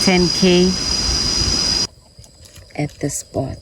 10K at the spot.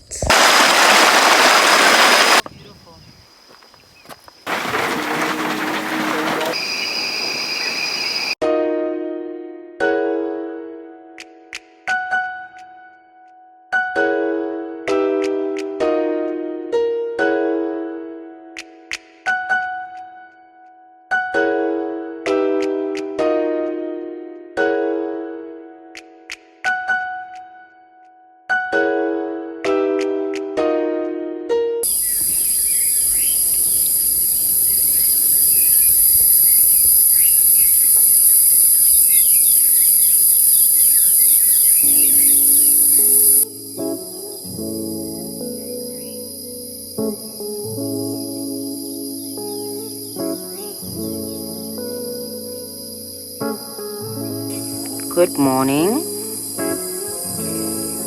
Good morning.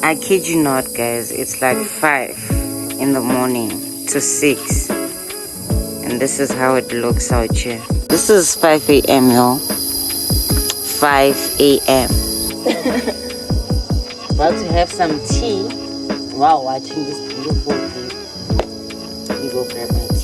I kid you not, guys, it's like 5 in the morning to 6, and this is how it looks out here. This is 5 a.m. y'all. 5 a.m. About to have some tea while watching this beautiful view. Let me go grab my tea.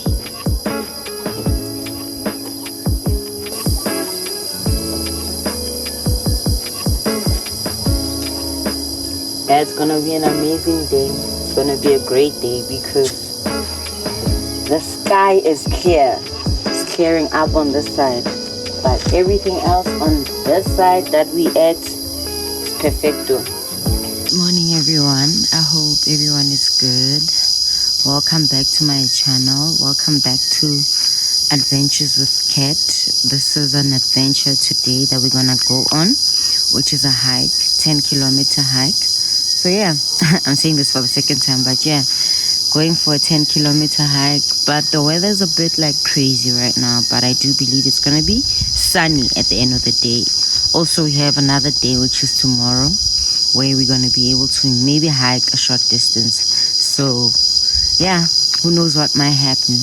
Yeah, it's gonna be an amazing day. It's gonna be a great day because the sky is clear. It's clearing up on this side, but everything else on this side that we at is perfecto. Good morning, everyone. I hope everyone is good. Welcome back to my channel. Welcome back to Adventures with Cat. This is an adventure today that we're gonna go on, which is a hike, 10-kilometer hike. So yeah, I'm saying this for the second time, but yeah, going for a 10-kilometer hike. But the weather is a bit like crazy right now, but I do believe it's gonna be sunny at the end of the day. Also, we have another day, which is tomorrow, where we're gonna be able to maybe hike a short distance. So yeah, who knows what might happen.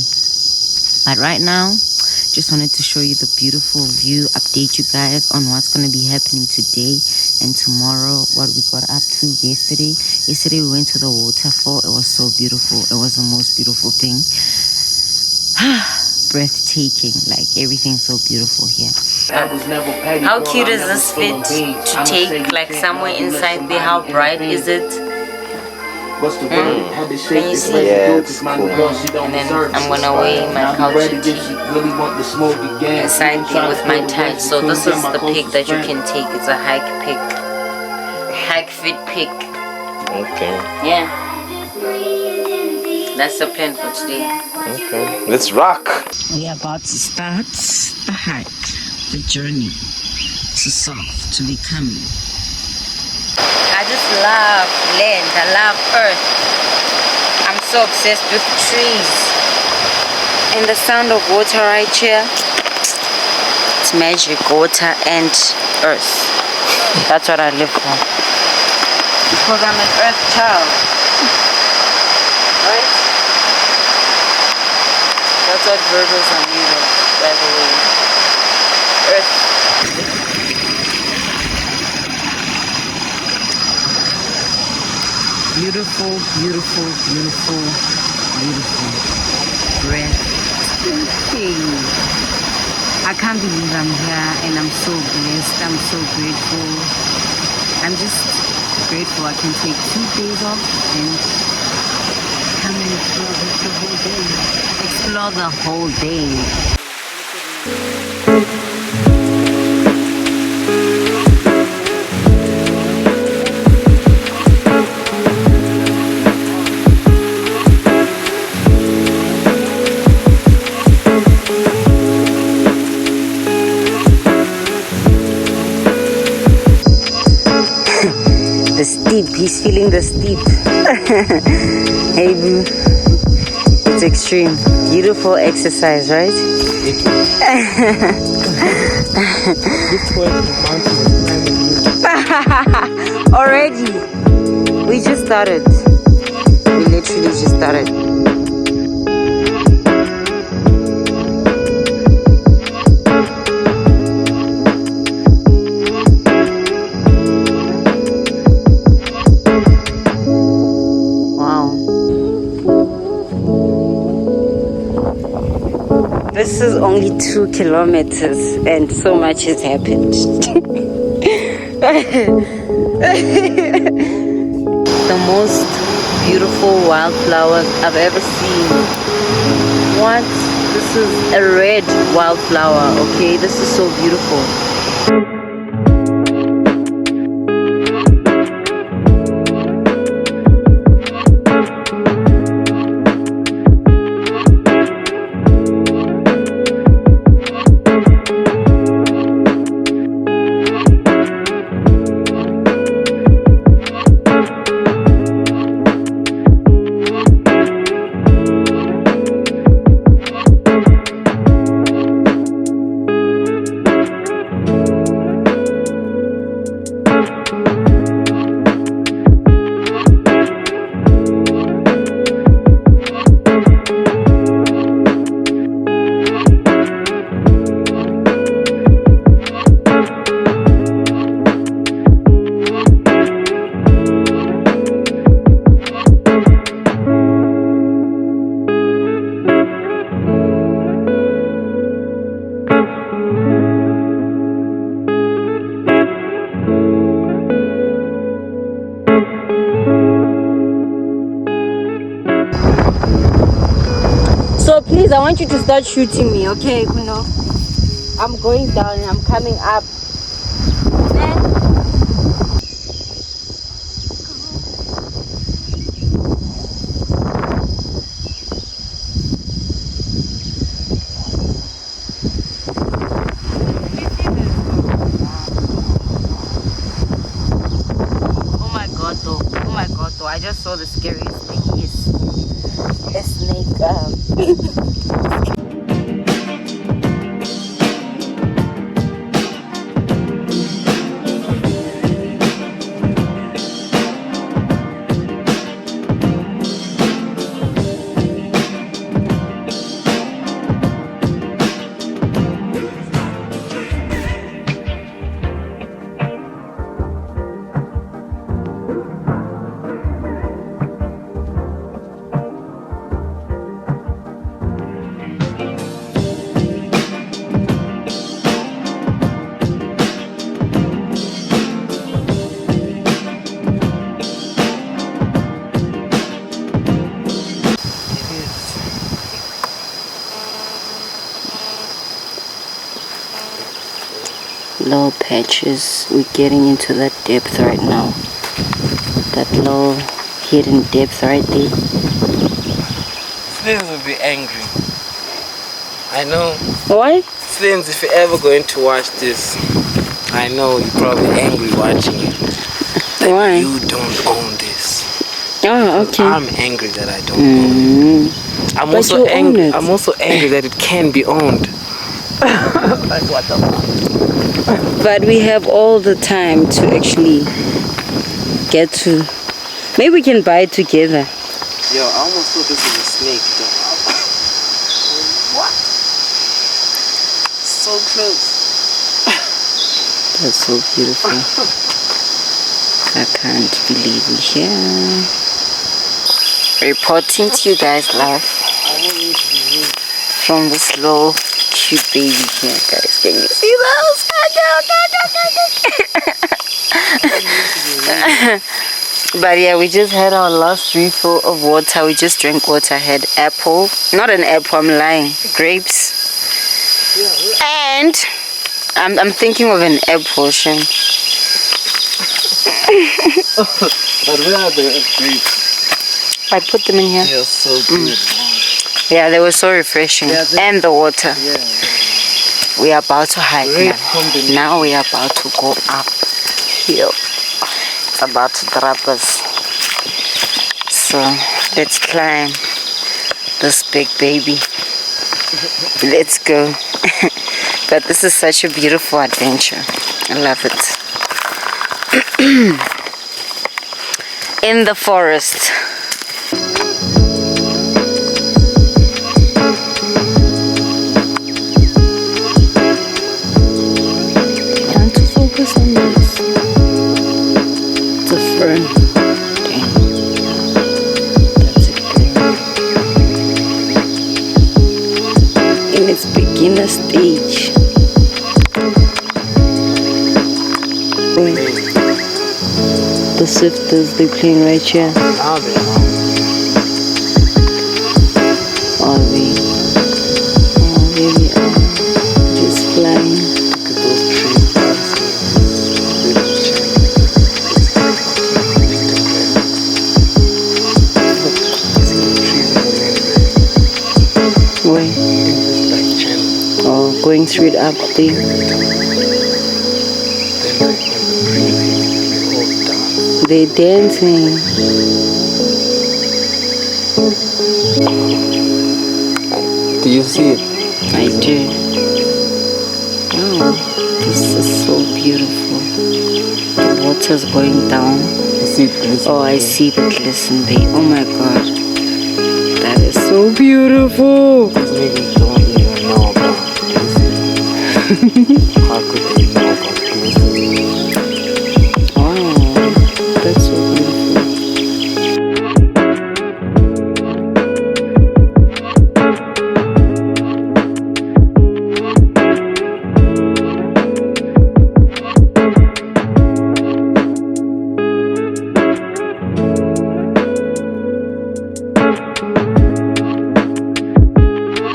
But right now, just wanted to show you the beautiful view, update you guys on what's going to be happening today and tomorrow, what we got up to yesterday. Yesterday we went to the waterfall. It was so beautiful. It was the most beautiful thing. Breathtaking, like everything's so beautiful here. How cute is this fit to take like somewhere inside there? How bright is it? Can you see? Yeah, it's cool. And then I'm gonna weigh my culture tea inside here with my tag. So this is the pic that you can take. It's a hike pic, hike fit pic. Okay. Yeah, that's the plan for today. Okay, let's rock. We are about to start the hike, the journey to self, to becoming. I just love land, I love earth. I'm so obsessed with trees. And the sound of water right here, it's magic, water and earth. That's what I live for. Because I'm an earth child. Right? That's what Virgos are made of, by the way. Earth. Beautiful, beautiful, beautiful, beautiful. Breathtaking. I can't believe I'm here and I'm so blessed. I'm so grateful. I'm just grateful I can take 2 days off and come and explore the whole day. The steep, he's feeling the steep. Hey boo, it's extreme. Beautiful exercise, right? Already, we just started. We literally just started. this is only 2 kilometers and so much has happened. The most beautiful wildflowers I've ever seen. What? This is a red wildflower, okay? This is so beautiful. So please, I want you to start shooting me, okay, Kuno? I'm going down and I'm coming up. Oh my god though, I just saw the scariest thing. Yes. A snake. Low patches, we're getting into that depth right now, that low hidden depth right there. Slins will be angry. I know. Why? Slins, if you're ever going to watch this, I know you're probably angry watching it. That Why? you don't own this. Oh, okay. I'm angry that I don't own it. I'm also angry. I'm also angry that it can be owned. Like what the fuck? But we have all the time to actually get to. Maybe we can buy it together. Yo, I almost thought this was a snake though. What? So close. That's so beautiful. I can't believe we're here. Reporting to you guys live from this little cute baby here, guys. Can you see those? But yeah, we just had our last refill of water. We just drank water. I had apple, not an apple, I'm lying, grapes. And I'm thinking of an apple, Shem. But where are the grapes? I put them in here. They're so good. Yeah, they were so refreshing. Yeah, and the water. Yeah. We are about to hike now. Now we are about to go up hill. It's about to drop us. So let's climb this big baby. Let's go. But this is such a beautiful adventure. I love it. In the forest. On this. It's a fern. Dang. That's it. In its big beginner stage. The swifters, they're playing right here. Now they are. Are they? Oh, there we are. Just flying. Look at those trees dancing. Little channel. Look, see the trees in the Where? in this like channel. Oh, going straight up there. Then like when the breathing, they all dance. They're dancing. Do you see it? I do. Oh, this is so beautiful. The water's going down. You see it glisten. Oh, I see the glisten there. Oh my god. That is so beautiful. These niggas don't even know about glisten. How could they know about glisten? Oh, that's so beautiful.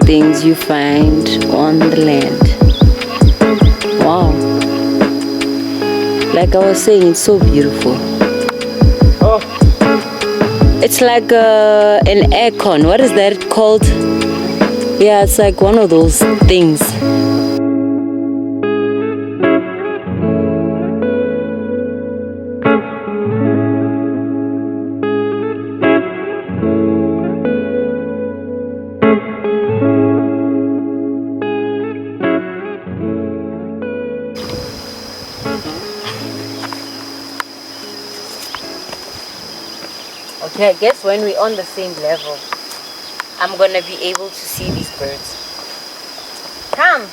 Things you find on the land. Wow. Like I was saying, it's so beautiful. Oh. It's like an aircon. What is that called? Yeah, it's like one of those things. Okay, I guess when we're on the same level, I'm gonna be able to see these birds. Come!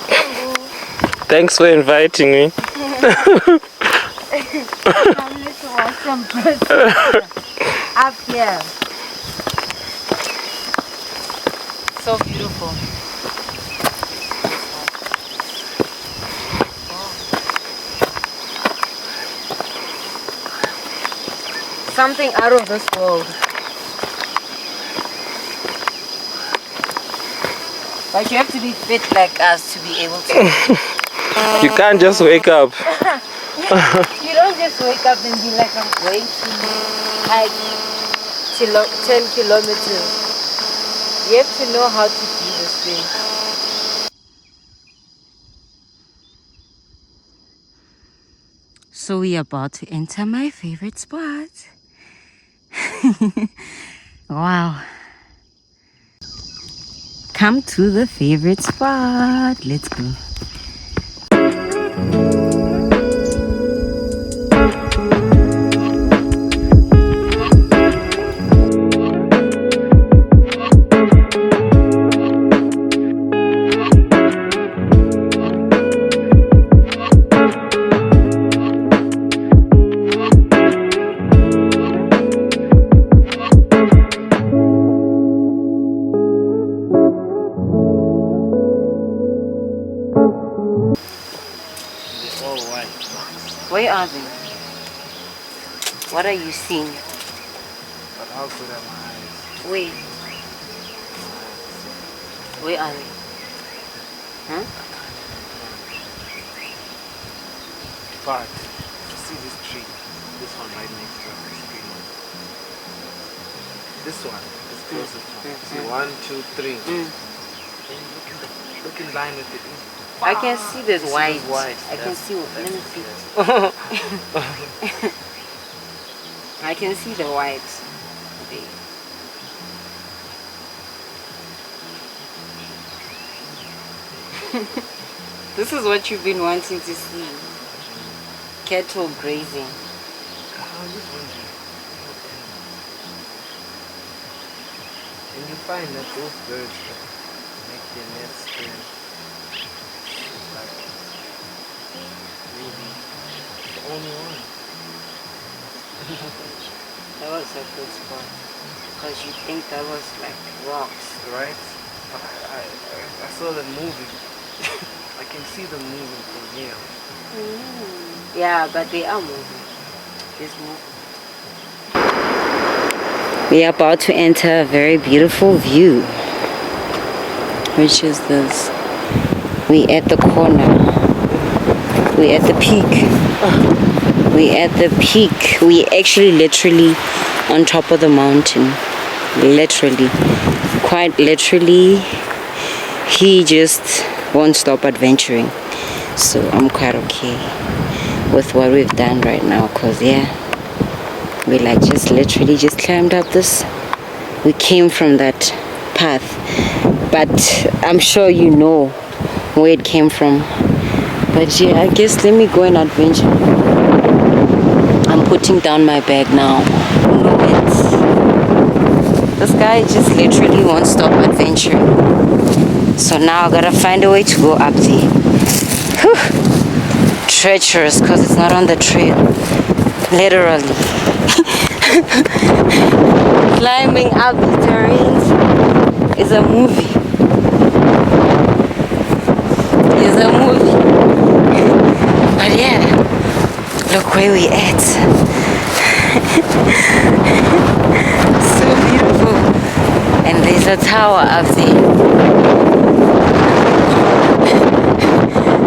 Come, boo. Thanks for inviting me. Come, let's watch some birds up here. So beautiful. Something out of this world. But you have to be fit like us to be able to. You can't just wake up. You don't just wake up and be like, I'm going to hike 10 kilometers. You have to know how to do this thing. So we're about to enter my favorite spot. Wow. Come to the favorite spot. Let's go. Where are they? What are you seeing? But how good are my eyes? Where? Where are they? Huh? But you see this tree, this one right next to us, this green one. This one, this closest one. See, 1, 2, 3. Then look in line with it. I can see this white. I can see. Let me see. I can see the white. This is what you've been wanting to see. Cattle grazing. I'm just wondering. And you find that those birds that make their nests there, like maybe the only one. That was a good spot. Because you think that was like rocks. Right? I saw them moving. I can see them moving from here. Yeah, but they are moving. Just moving. We are about to enter a very beautiful view. Which is this? We at the corner. We at the peak. We at the peak. We actually literally on top of the mountain. Literally. Quite literally. He just won't stop adventuring. So I'm quite okay with what we've done right now. Cause yeah, we like just literally just climbed up this. We came from that path. But I'm sure you know where it came from. But yeah, I guess let me go and adventure. I'm putting down my bag now. This guy just literally won't stop adventuring. So now I gotta find a way to go up there. Whew. Treacherous because it's not on the trail. Literally. Climbing up the terrains is a movie. It's a movie. But yeah, look where we at. So beautiful. And there's a tower up there.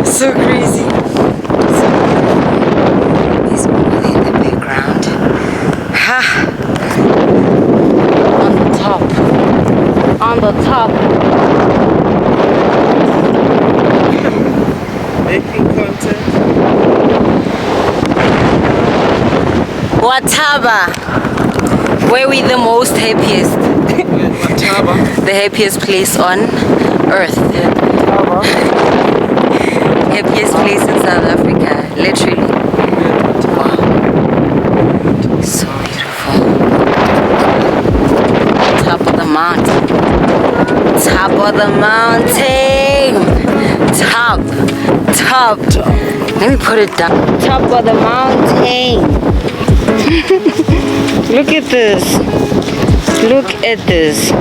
So crazy. So there's one there in the background. Ha! On the top. On the top. Making content. Wathaba, where we the most happiest. Wathaba. The happiest place on earth. Wathaba. Happiest place in South Africa, literally. Wow. So beautiful. Top of the mountain. Top of the mountain. Top. Let me put it down. Top of the mountain. Look at this. Look at this.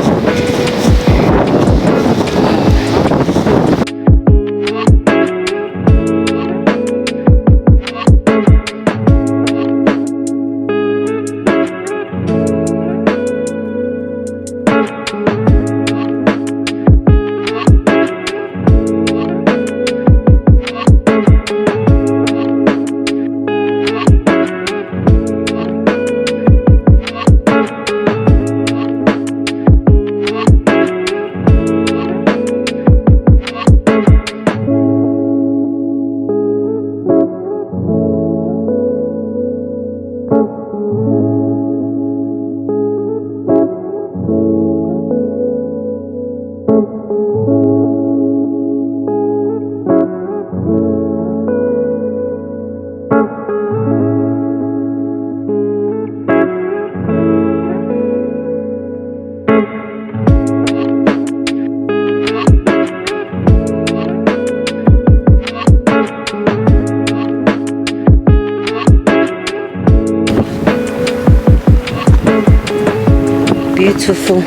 Beautiful,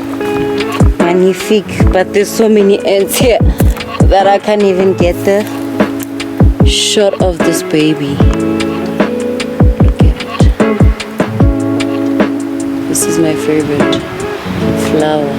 magnifique, but there's so many ants here that I can't even get the shot of this baby. Look at it. This is my favorite flower.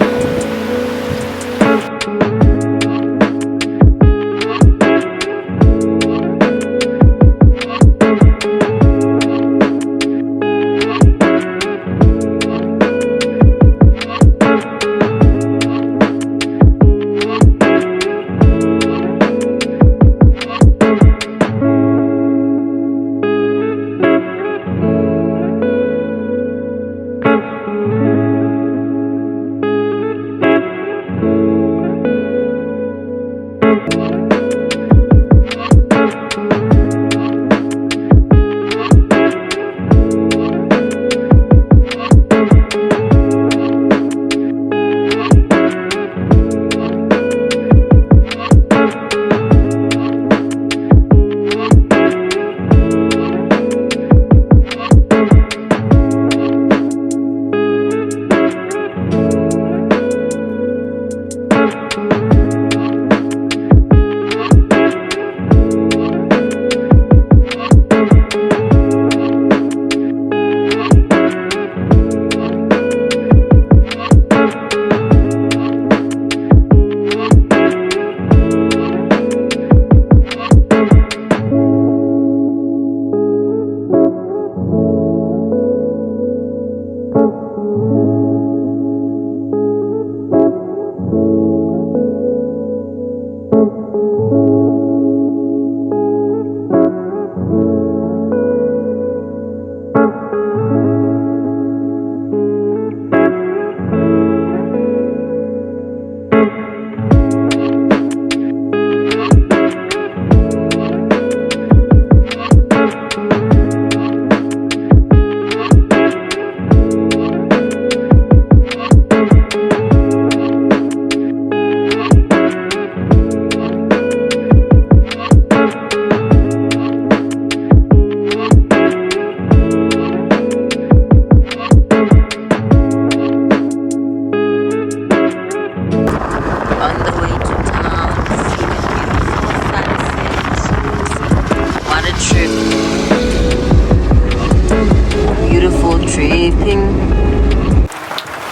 anything.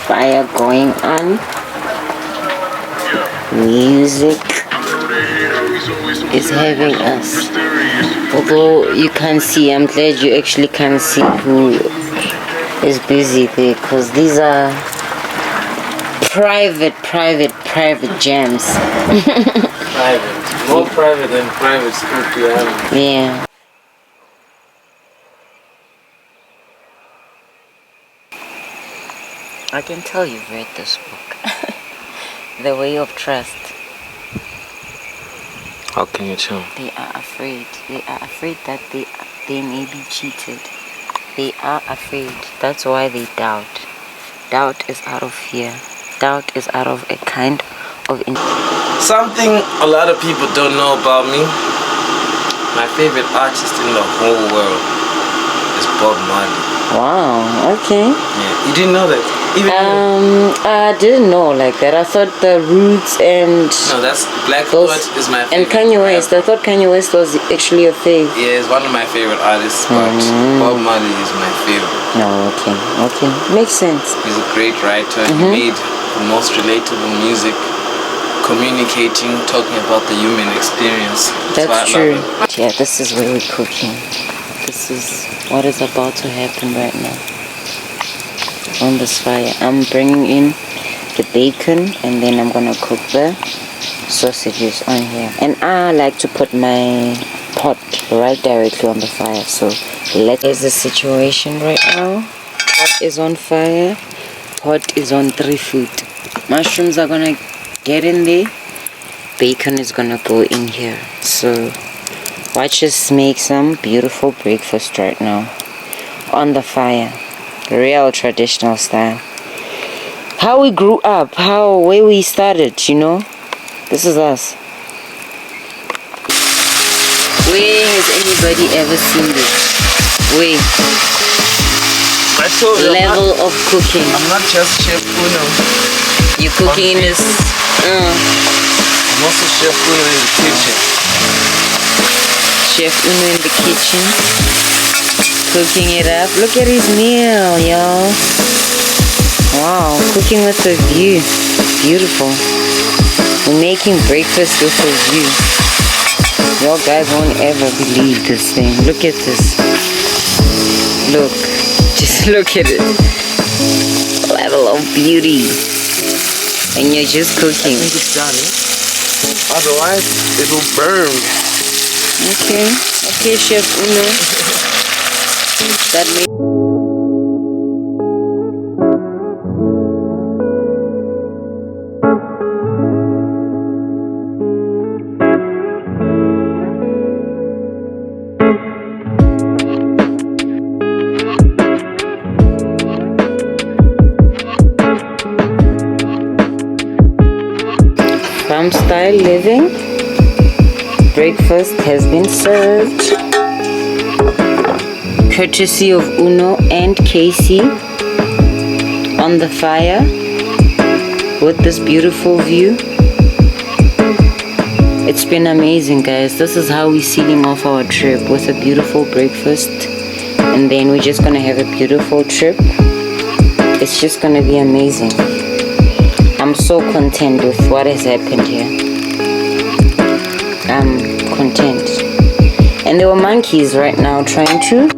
Fire going on. Music is having us. Although you can't see, I'm glad you actually can't see who is busy there, because these are private jams. Private. More private than private school piano. Yeah. I can tell you've read this book. The Way of Trust. How can you tell? They are afraid. They are afraid that they may be cheated. They are afraid. That's why they doubt. Doubt is out of fear. Doubt is out of a kind of... Something a lot of people don't know about me. My favorite artist in the whole world is Bob Marley. Wow, okay. Yeah, you didn't know that? Even I didn't know like that. I thought the Roots and... No, that's Black Thought is my favorite. And Kanye West. I thought Kanye West was actually a fave. Yeah, he's one of my favorite artists, but Bob Marley is my favorite. Oh, okay. Okay. Makes sense. He's a great writer. He made the most relatable music, communicating, talking about the human experience. That's true. Yeah, this is where we're cooking. This is what is about to happen right now. On this fire, I'm bringing in the bacon, and then I'm gonna cook the sausages on here. And I like to put my pot right directly on the fire. So here's the situation right now. Pot is on fire. Pot is on 3 foot. Mushrooms are gonna get in there. Bacon is gonna go in here. So watch us make some beautiful breakfast right now on the fire. Real traditional style. How we grew up, where we started, you know. This is us. Where has anybody ever seen this? Where? I told you, level of cooking. I'm not just Chef Uno. You're cooking in this. I'm also Chef Uno in the kitchen. Chef Uno in the kitchen. Cooking it up. Look at his meal, y'all. Wow, cooking with a view. Beautiful. We're making breakfast with a view. Y'all guys won't ever believe this thing. Look at this. Look. Just look at it. Level of beauty. And you're just cooking. I think it's done, eh? Otherwise, it will burn. Okay. Okay, Chef Uno. That means... Farm style living. Breakfast has been served. Courtesy of Uno and Casey on the fire with this beautiful view. It's been amazing, guys. This is how we're sealing off our trip, with a beautiful breakfast, and then we're just gonna have a beautiful trip. It's just gonna be amazing. I'm so content with what has happened here. I'm content. And there were monkeys right now trying to...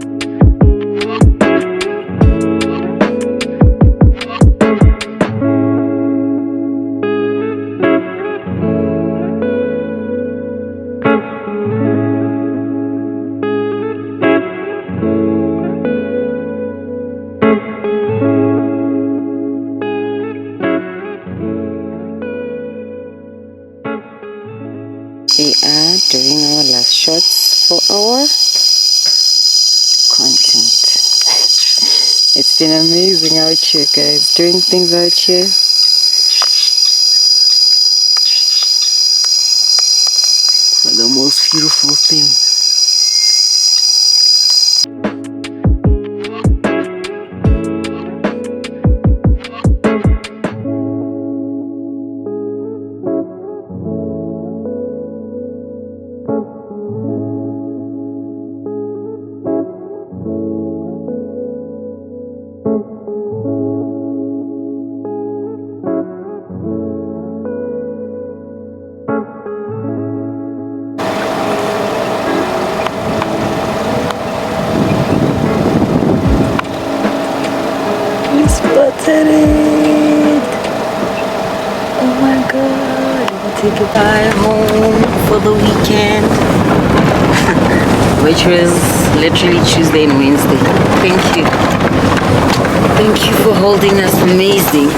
We are doing our last shots for our content. It's been amazing out here, guys. Doing things out here. The most beautiful thing. did it! Oh my god, we take a ride home for the weekend. Which was literally Tuesday and Wednesday. Thank you. Thank you for holding us. Amazing.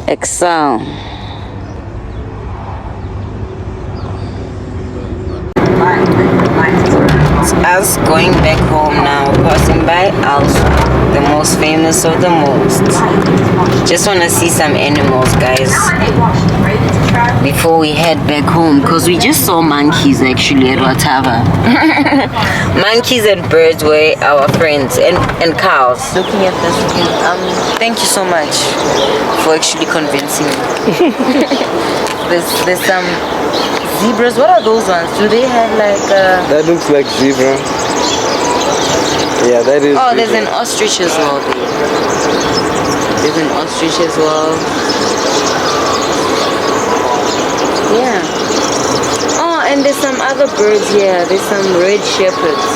Excel. It's us going back home now, passing by also the most famous of the most. Just want to see some animals, guys, before we head back home, because we just saw monkeys actually at Wathaba. Monkeys and birds were our friends, and cows. Looking at this, thank you so much for actually convincing me. there's some zebras. What are those ones? Do they have like That looks like zebra. Yeah, that is. Oh, there's an ostrich as well there. There's an ostrich as well. Yeah. Oh, and there's some other birds here. There's some red shepherds.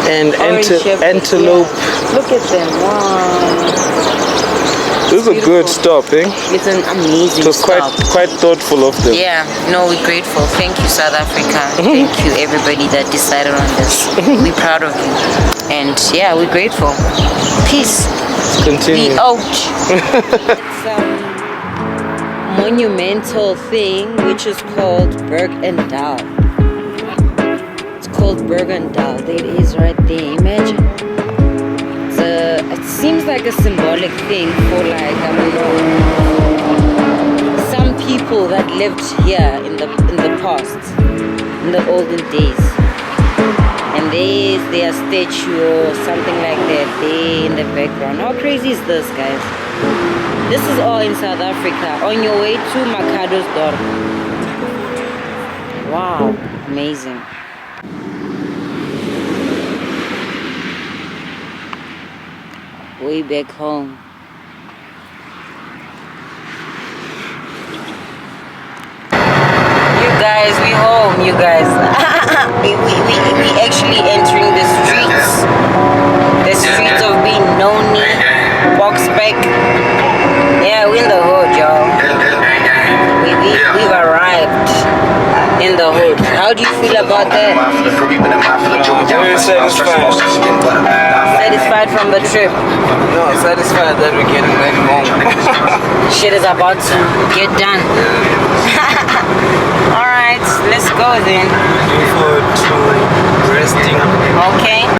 And antelope. Yeah. Look at them. Wow. This is a good stop, eh? It's an amazing It was stop. quite thoughtful of them. Yeah, no, we're grateful. Thank you, South Africa. Thank you, everybody that decided on this. We're proud of you. And yeah, we're grateful. Peace. Let's continue. Be out. It's a monumental thing which is called Berg and Dal. It's called Berg and Dal. There it is right there. Imagine. It seems like a symbolic thing for like, I don't know, some people that lived here in the past, in the olden days. And there's their statue or something like that there in the background. How crazy is this, guys? This is all in South Africa, on your way to Makado's Dorp. Wow, amazing. Way back home. You guys, we home, you guys. we actually entering the streets. The streets of Benoni, Boxback. Yeah, we in the hood, y'all. We've arrived in the hood. How do you feel about that? Very satisfied. Satisfied from the trip. No, satisfied that we're getting back home. Shit is about to get done. Alright, let's go then. Looking forward to resting. Okay.